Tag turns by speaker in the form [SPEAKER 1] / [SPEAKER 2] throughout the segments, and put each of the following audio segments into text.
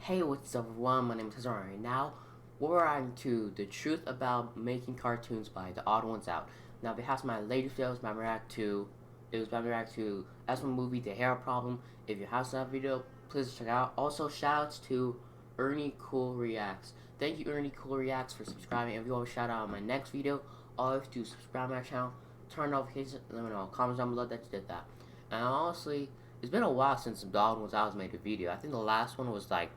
[SPEAKER 1] Hey, what's up everyone, my name is TheOdd1sOut, and now we're on to the truth about making cartoons by TheOdd1sOut. Now, if you have my latest videos, my react to as one movie, The Hair Problem. If you have that video, please check it out. Also, shoutouts to Ernie Cool Reacts. Thank you, Ernie Cool Reacts, for subscribing. If you want a shout out on my next video, all you have to do is subscribe to my channel, turn notifications, and let me know. Comments down below that you did that. And honestly, it's been a while since TheOdd1sOut made a video. I think the last one was like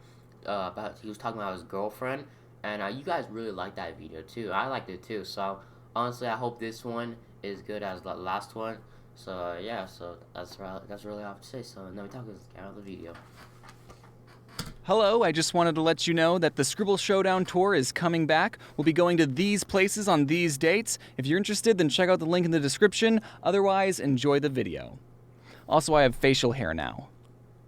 [SPEAKER 1] about he was talking about his girlfriend, and you guys really liked that video too. I liked it too. So honestly, I hope this one is good as the last one. So yeah, so that's really all I have to say. So now we talk about the video.
[SPEAKER 2] Hello, I just wanted to let you know that the Scribble Showdown tour is coming back. We'll be going to these places on these dates. If you're interested, then check out the link in the description. Otherwise, enjoy the video. Also, I have facial hair now.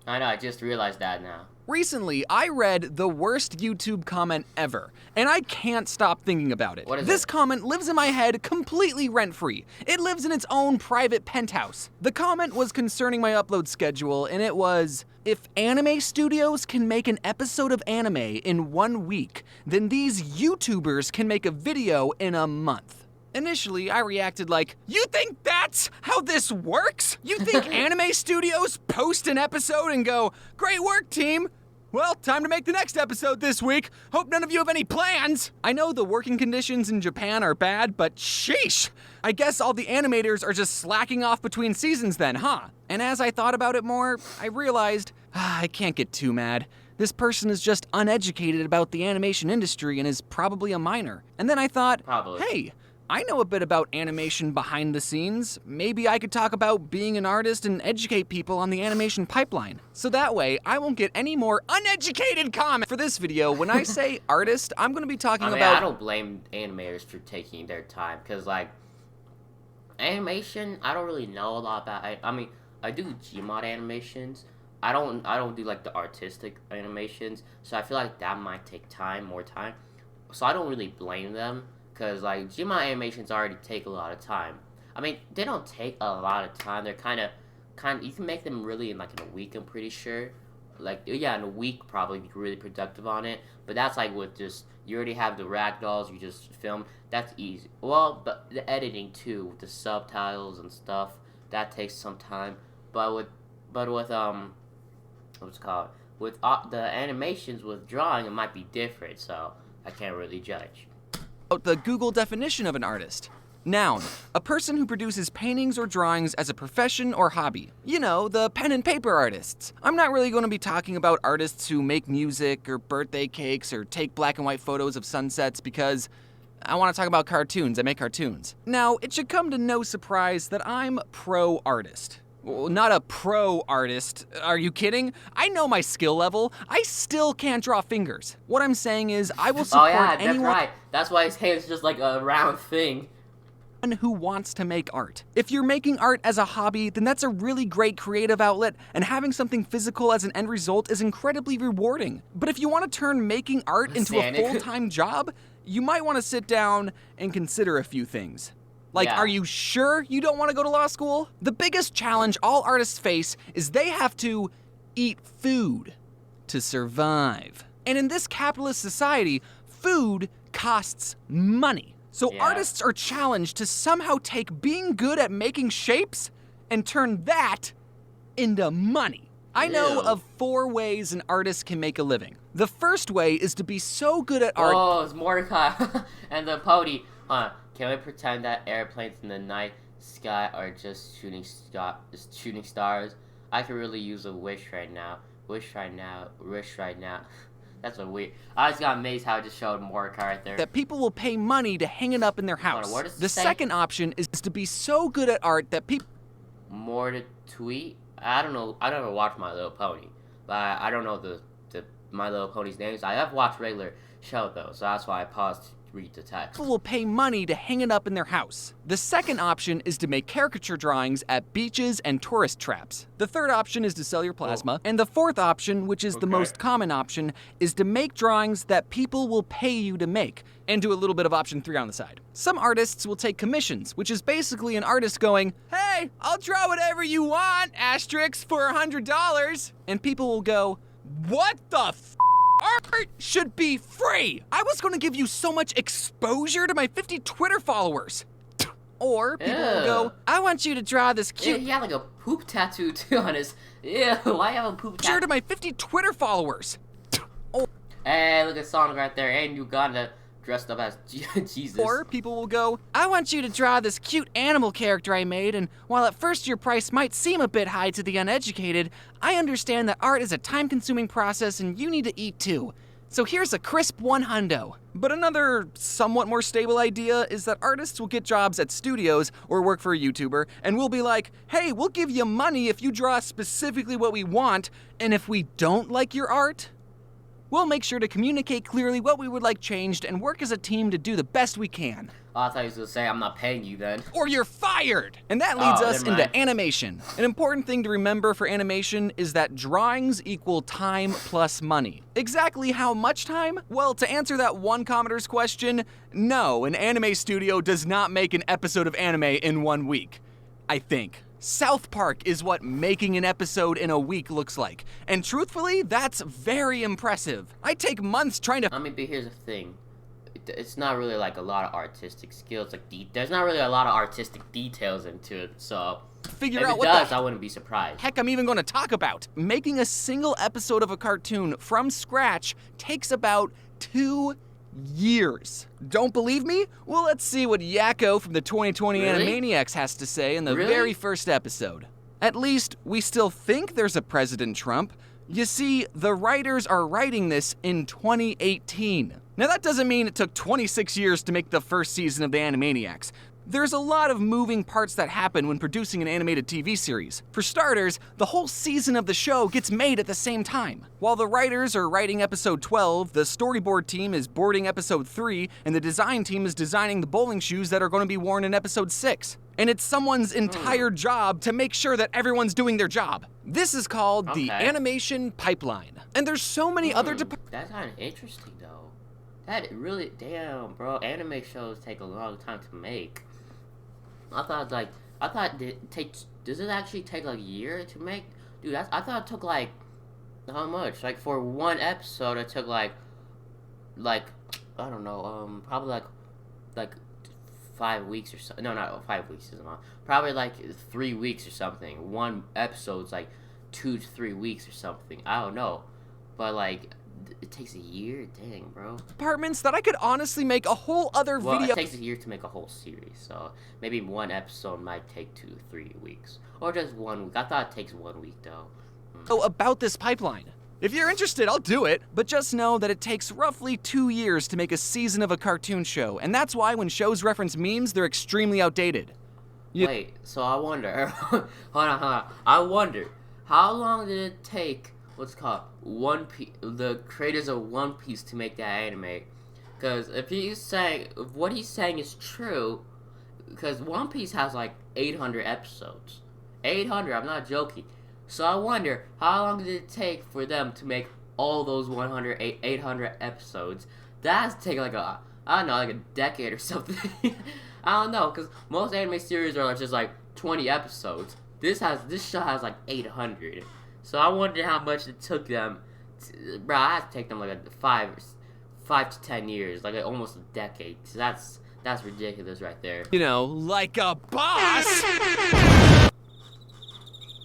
[SPEAKER 1] I know, I just realized that now.
[SPEAKER 2] Recently, I read the worst YouTube comment ever, and I can't stop thinking about it.
[SPEAKER 1] What is
[SPEAKER 2] this
[SPEAKER 1] it?
[SPEAKER 2] comment lives in my head completely rent-free. It lives in its own private penthouse. The comment was concerning my upload schedule, and it was, if anime studios can make an episode of anime in 1 week, then these YouTubers can make a video in a month. Initially, I reacted like, you think that's how this works? You think anime studios post an episode and go, great work, team? Well, time to make the next episode this week. Hope none of you have any plans. I know the working conditions in Japan are bad, but sheesh. I guess all the animators are just slacking off between seasons then, huh? And as I thought about it more, I realized, I can't get too mad. This person is just uneducated about the animation industry and is probably a minor. And then I thought, hey, I know a bit about animation behind the scenes. Maybe I could talk about being an artist and educate people on the animation pipeline. So that way, I won't get any more uneducated comments. For this video, when I say artist, I'm gonna be talking about...
[SPEAKER 1] I don't blame animators for taking their time, because like, animation, I don't really know a lot about. I mean, I do Gmod animations. I don't do like the artistic animations, so I feel like that might take more time. So I don't really blame them. Because, like, Gmod animations already take a lot of time. I mean, they don't take a lot of time. They're kind of, you can make them really in, like, in a week, I'm pretty sure. Like, yeah, in a week, probably be really productive on it. But that's, like, with just, you already have the ragdolls, you just film. That's easy. Well, but the editing, too, with the subtitles and stuff, that takes some time. But with what's it called? With the animations, with drawing, it might be different. So, I can't really judge.
[SPEAKER 2] The Google definition of an artist. Noun, a person who produces paintings or drawings as a profession or hobby. You know, the pen and paper artists. I'm not really going to be talking about artists who make music or birthday cakes or take black and white photos of sunsets because I want to talk about cartoons. I make cartoons. Now, it should come to no surprise that I'm pro-artist. Well, not a pro artist. Are you kidding? I know my skill level. I still can't draw fingers. What I'm saying is, I will support anyone.
[SPEAKER 1] That's right. That's why his hair is just like a round thing.
[SPEAKER 2] Who wants to make art. If you're making art as a hobby, then that's a really great creative outlet, and having something physical as an end result is incredibly rewarding. But if you want to turn making art into a full-time job, you might want to sit down and consider a few things. Like, Are you sure you don't want to go to law school? The biggest challenge all artists face is they have to eat food to survive. And in this capitalist society, food costs money. So artists are challenged to somehow take being good at making shapes and turn that into money. I know of 4 ways an artist can make a living. The first way is to be so good at art.
[SPEAKER 1] Oh, it's Mordecai and the pony. Can we pretend that airplanes in the night sky are just shooting stars? I could really use a wish right now. Wish right now. That's so weird. I just got amazed how I just showed Mordecai right there.
[SPEAKER 2] That people will pay money to hang it up in their house. The second option is to be so good at art that people...
[SPEAKER 1] More to tweet? I don't know. I never watched My Little Pony. But I don't know the My Little Pony's names. I have watched regular show though, so that's why I paused to read the text.
[SPEAKER 2] People will pay money to hang it up in their house. The second option is to make caricature drawings at beaches and tourist traps. The third option is to sell your plasma. And the fourth option, which is the most common option, is to make drawings that people will pay you to make, and do a little bit of option 3 on the side. Some artists will take commissions, which is basically an artist going, hey, I'll draw whatever you want, asterisk, for $100. And people will go, what the f***? art should be free. I was gonna give you so much exposure to my 50 Twitter followers. Or people will go, I want you to draw this cute...
[SPEAKER 1] Yeah, he had like a poop tattoo too on his... Ew, why have a poop tattoo?
[SPEAKER 2] to my 50 Twitter followers.
[SPEAKER 1] Hey, look at Sonic right there, and Uganda dressed up as Jesus.
[SPEAKER 2] Or people will go, I want you to draw this cute animal character I made, and while at first your price might seem a bit high to the uneducated, I understand that art is a time-consuming process and you need to eat too. So here's a crisp $100. But another somewhat more stable idea is that artists will get jobs at studios or work for a YouTuber, and we'll be like, hey, we'll give you money if you draw specifically what we want, and if we don't like your art, we'll make sure to communicate clearly what we would like changed and work as a team to do the best we can.
[SPEAKER 1] Oh, I thought he was gonna say, I'm not paying you then.
[SPEAKER 2] Or you're fired! And that leads us
[SPEAKER 1] never mind.
[SPEAKER 2] into animation. An important thing to remember for animation is that drawings equal time plus money. Exactly how much time? Well, to answer that one commenter's question, no, an anime studio does not make an episode of anime in 1 week. I think. South Park is what making an episode in a week looks like. And truthfully, that's very impressive. I take months trying to...
[SPEAKER 1] I mean, but here's the thing. It's not really like a lot of artistic skills. Like, there's not really a lot of artistic details into it, so...
[SPEAKER 2] figure
[SPEAKER 1] if
[SPEAKER 2] out
[SPEAKER 1] it
[SPEAKER 2] what
[SPEAKER 1] does,
[SPEAKER 2] the
[SPEAKER 1] I wouldn't be surprised.
[SPEAKER 2] heck I'm even going to talk about. Making a single episode of a cartoon from scratch takes about 2 years. Don't believe me? Well, let's see what Yakko from the 2020
[SPEAKER 1] Really?
[SPEAKER 2] Animaniacs has to say in the
[SPEAKER 1] Really?
[SPEAKER 2] very first episode. At least, we still think there's a President Trump. You see, the writers are writing this in 2018. Now that doesn't mean it took 26 years to make the first season of the Animaniacs. There's a lot of moving parts that happen when producing an animated TV series. For starters, the whole season of the show gets made at the same time. While the writers are writing episode 12, the storyboard team is boarding episode 3, and the design team is designing the bowling shoes that are going to be worn in episode 6. And it's someone's entire job to make sure that everyone's doing their job. This is called the
[SPEAKER 1] Okay.
[SPEAKER 2] animation pipeline. And there's so many other
[SPEAKER 1] That's kind of interesting, though. That really... Damn, bro. Anime shows take a long time to make. I thought it takes... Does it actually take like a year to make? Dude, I thought it took like... How much? Like for one episode, it took like... I don't know, probably like 5 weeks or so. No, not 5 weeks isn't long. Probably like 3 weeks or something. One episode's like 2 to 3 weeks or something. I don't know. But like... It takes a year? Dang, bro.
[SPEAKER 2] departments that I could honestly make a whole other
[SPEAKER 1] Well,
[SPEAKER 2] video.
[SPEAKER 1] it takes a year to make a whole series, so maybe one episode might take 2 to 3 weeks. Or just 1 week. I thought it takes 1 week, though.
[SPEAKER 2] About this pipeline. If you're interested, I'll do it. But just know that it takes roughly 2 years to make a season of a cartoon show, and that's why when shows reference memes, they're extremely outdated.
[SPEAKER 1] Wait, so I wonder... hold on. I wonder, how long did it take... What's it called? The creators of One Piece to make that anime. Because if what he's saying is true, because One Piece has like 800 episodes. 800, I'm not joking. So I wonder, how long did it take for them to make all those 800 episodes? That has to take like I don't know, like a decade or something. I don't know, because most anime series are just like 20 episodes. This show has like 800. So I wonder how much it took them. Bro, I had to take them like a 5 to 10 years, like almost a decade. So that's ridiculous right there.
[SPEAKER 2] You know, like a boss!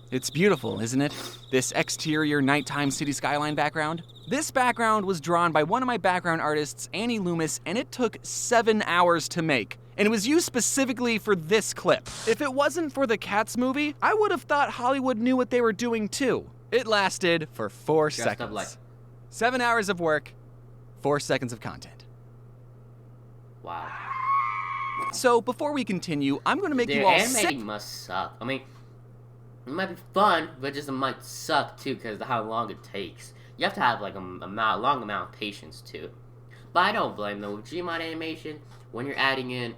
[SPEAKER 2] It's beautiful, isn't it? This exterior nighttime city skyline background. This background was drawn by one of my background artists, Annie Loomis, and it took 7 hours to make. And it was used specifically for this clip. If it wasn't for the Cats movie, I would have thought Hollywood knew what they were doing too. It lasted for 4
[SPEAKER 1] Dressed up
[SPEAKER 2] seconds.
[SPEAKER 1] like-
[SPEAKER 2] 7 hours of work, 4 seconds of content.
[SPEAKER 1] Wow.
[SPEAKER 2] So before we continue, I'm gonna make
[SPEAKER 1] Their
[SPEAKER 2] you all
[SPEAKER 1] animating
[SPEAKER 2] sick.
[SPEAKER 1] must suck. I mean, it might be fun, but it might suck too because of how long it takes. You have to have like a long amount of patience too. But I don't blame them. With Gmod animation, when you're adding in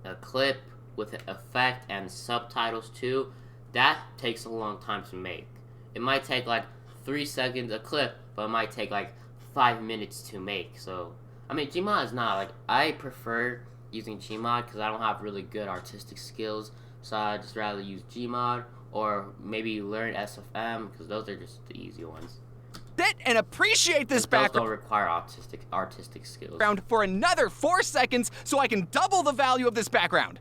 [SPEAKER 1] a clip with an effect and subtitles too, that takes a long time to make. It might take like 3 seconds a clip, but it might take like 5 minutes to make. So, I mean, Gmod is not like, I prefer using Gmod because I don't have really good artistic skills. So I just rather use Gmod or maybe learn SFM because those are just the easy ones.
[SPEAKER 2] sit and appreciate this
[SPEAKER 1] Those
[SPEAKER 2] background
[SPEAKER 1] don't require artistic skills.
[SPEAKER 2] for another 4 seconds so I can double the value of this background.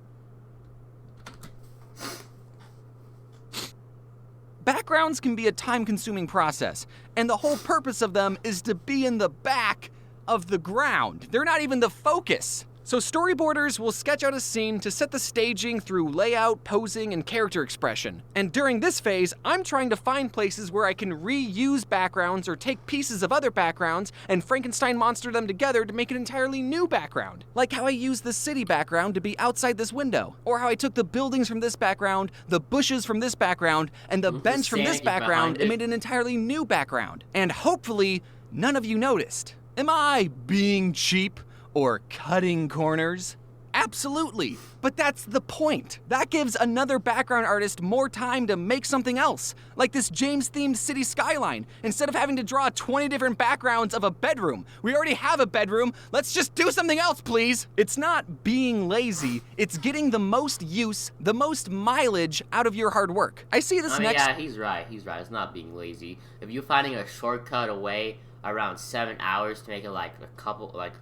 [SPEAKER 2] Backgrounds can be a time-consuming process, and the whole purpose of them is to be in the back of the ground. They're not even the focus. So storyboarders will sketch out a scene to set the staging through layout, posing, and character expression. And during this phase, I'm trying to find places where I can reuse backgrounds or take pieces of other backgrounds and Frankenstein monster them together to make an entirely new background. Like how I used the city background to be outside this window, or how I took the buildings from this background, the bushes from this background, and the bench from this background and made an entirely new background. And hopefully, none of you noticed. Am I being cheap? Or cutting corners? Absolutely, but that's the point. That gives another background artist more time to make something else, like this James-themed city skyline. Instead of having to draw 20 different backgrounds of a bedroom, we already have a bedroom, let's just do something else, please. It's not being lazy, it's getting the most use, the most mileage out of your hard work. I see this next-
[SPEAKER 1] Yeah, he's right, it's not being lazy. If you're finding a shortcut away around 7 hours to make it like a couple, like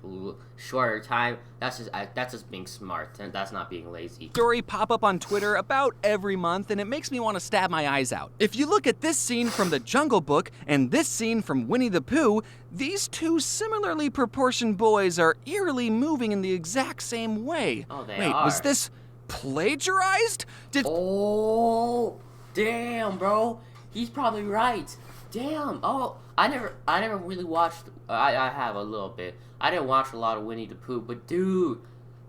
[SPEAKER 1] shorter time, that's just being smart, and that's not being lazy.
[SPEAKER 2] Story pop up on Twitter about every month, and it makes me want to stab my eyes out. If you look at this scene from The Jungle Book and this scene from Winnie the Pooh, these two similarly proportioned boys are eerily moving in the exact same way.
[SPEAKER 1] Oh, they
[SPEAKER 2] Wait,
[SPEAKER 1] are.
[SPEAKER 2] was this plagiarized?
[SPEAKER 1] Oh, damn, bro. He's probably right. Damn. Oh, I never really watched. I have a little bit. I didn't watch a lot of Winnie the Pooh, but dude,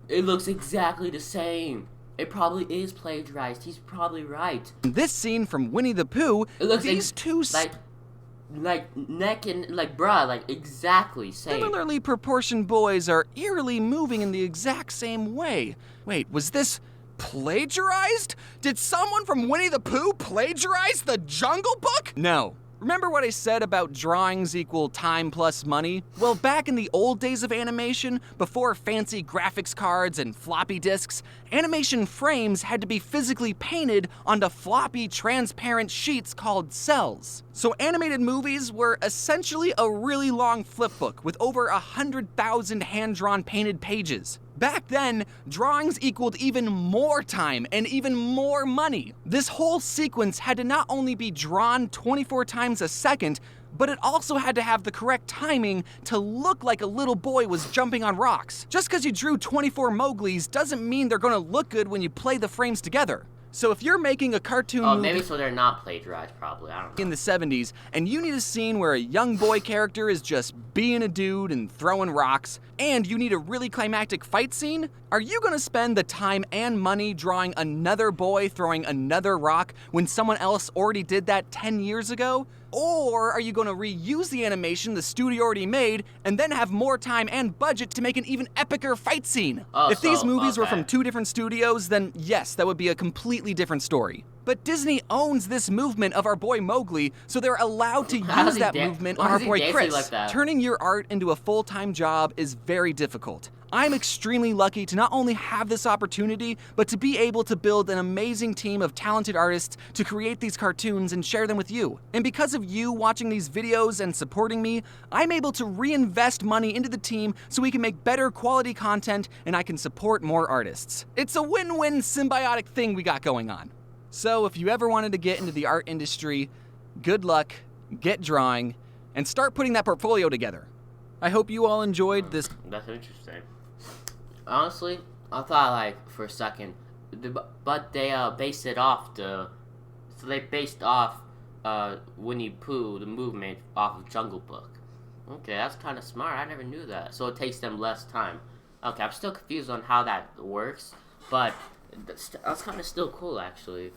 [SPEAKER 1] it looks exactly the same. It probably is plagiarized. He's probably right.
[SPEAKER 2] This scene from Winnie the Pooh,
[SPEAKER 1] It looks
[SPEAKER 2] these two
[SPEAKER 1] like neck and like bruh, like exactly same.
[SPEAKER 2] similarly proportioned boys are eerily moving in the exact same way. Wait, was this plagiarized? Did someone from Winnie the Pooh plagiarize The Jungle Book? No. Remember what I said about drawings equal time plus money? Well, back in the old days of animation, before fancy graphics cards and floppy disks, animation frames had to be physically painted onto floppy transparent sheets called cells. So animated movies were essentially a really long flipbook with over 100,000 hand-drawn painted pages. Back then, drawings equaled even more time and even more money. This whole sequence had to not only be drawn 24 times a second, but it also had to have the correct timing to look like a little boy was jumping on rocks. Just because you drew 24 Mowglis doesn't mean they're gonna look good when you play the frames together. So if you're making a cartoon movie
[SPEAKER 1] maybe so they're not plagiarized, probably, I don't know.
[SPEAKER 2] in the 70s, and you need a scene where a young boy character is just being a dude and throwing rocks, and you need a really climactic fight scene, are you gonna spend the time and money drawing another boy throwing another rock when someone else already did that 10 years ago? Or are you gonna reuse the animation the studio already made and then have more time and budget to make an even epicer fight scene? If these movies were from 2 different studios, then yes, that would be a completely different story. But Disney owns this movement of our boy Mowgli, so they're allowed to use that movement on our boy Chris.
[SPEAKER 1] Like that?
[SPEAKER 2] Turning your art into a full-time job is very difficult. I'm extremely lucky to not only have this opportunity, but to be able to build an amazing team of talented artists to create these cartoons and share them with you. And because of you watching these videos and supporting me, I'm able to reinvest money into the team so we can make better quality content and I can support more artists. It's a win-win symbiotic thing we got going on. So if you ever wanted to get into the art industry, good luck, get drawing, and start putting that portfolio together. I hope you all enjoyed this.
[SPEAKER 1] That's interesting. Honestly, I thought like for a second, but they based it off Winnie Pooh, the movement, off of Jungle Book. Okay, that's kind of smart. I never knew that. So it takes them less time. Okay, I'm still confused on how that works, but that's kind of still cool actually.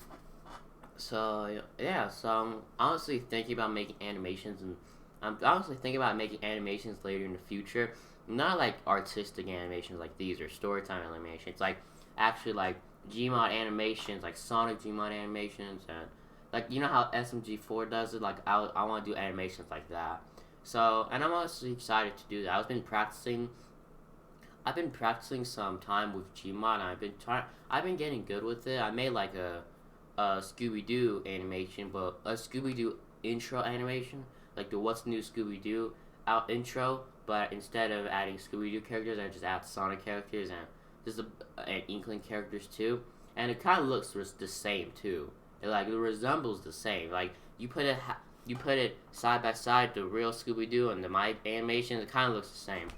[SPEAKER 1] So yeah, so I'm honestly thinking about making animations, and I'm honestly thinking about making animations later in the future. Not like artistic animations like these or storytime animations, like actually like Gmod animations, like Sonic Gmod animations, and like you know how SMG4 does it. Like I want to do animations like that. So, and I'm honestly excited to do that. I've been practicing some time with Gmod, and I've been getting good with it. I made like a Scooby-Doo animation, but a Scooby-Doo intro animation. like the What's New Scooby-Doo out intro, but instead of adding Scooby-Doo characters, I just add Sonic characters and just and Inkling characters too. And it kind of looks the same too. It resembles the same. Like you put it side by side, the real Scooby-Doo and the my animation, it kind of looks the same.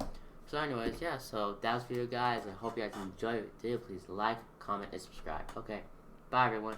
[SPEAKER 1] So anyways, yeah, so that was the video, guys. I hope you guys enjoyed it. If you did, please like, comment, and subscribe. Okay, bye everyone.